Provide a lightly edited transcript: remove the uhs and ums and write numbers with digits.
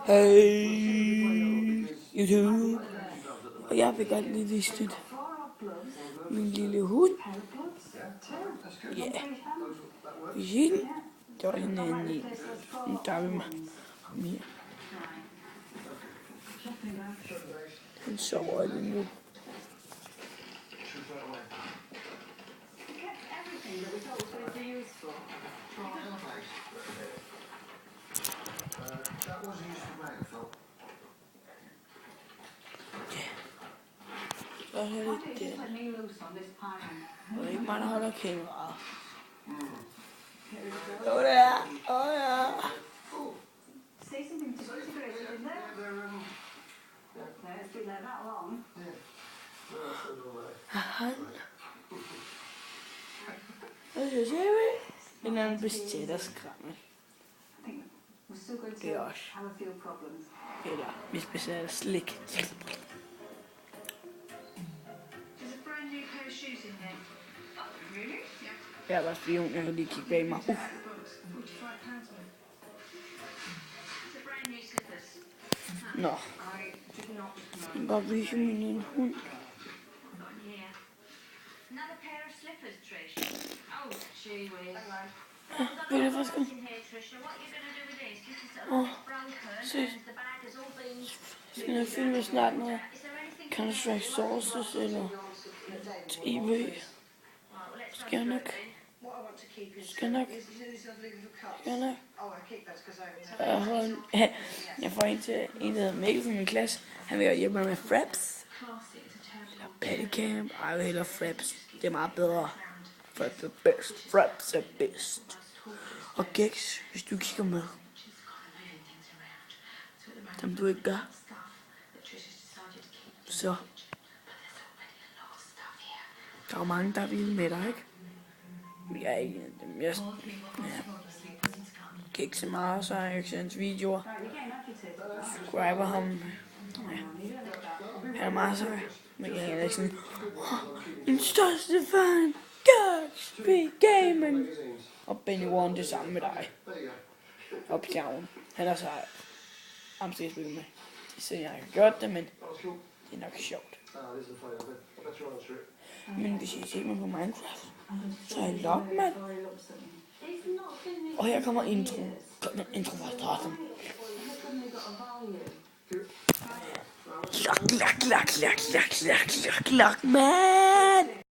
Hey YouTube. Og jeg vil godt lige vise min lille hund. Ja. Vi ser den. Der var en anden en. Nu tager vi mig ham her. Han sover lige nu. Så er det det. Og ikke mig, der holder kameraet. Åh ja, åh ja. Hvad så ser vi? En anden besætterskræmme. Det er også. Eller hvis besætter slik. Jeg var spion, jeg kan lige kigge bag mig. Nå. Jeg kan godt vise min hund. Ved du hvad, skal? Skal jeg filme snart noget Counter-Strike Sources eller TV? Skal jeg nok? Jeg får en til en, der hedder Mikkel fra min klasse. Han vil hjælpe mig med fraps. Eller Paddycamp. Ej, jeg vil hellere fraps. Det er meget bedre. Fraps er bedst. Fraps er bedst. Og Gex, hvis du kigger med. Som du ikke gør. Så. Der er mange, der vil med dig, ikke? Jeg er ikke dem. Jeg kan ikke se meget, så jeg ikke se hans videoer. Subscriber ham. Ja. Han er meget sej. Men jeg er ikke sådan, min største fan, Gatsby Gaming. Og Benny Warren, det samme med dig. Og Bjergen. Han er sej. Ham skal jeg spille med. Så jeg har gjort det, men det er nok sjovt. Men hvis I ser mig på Minecraft, så er jeg Lockman. Og her kommer intro. Intro fra starten. Lockman.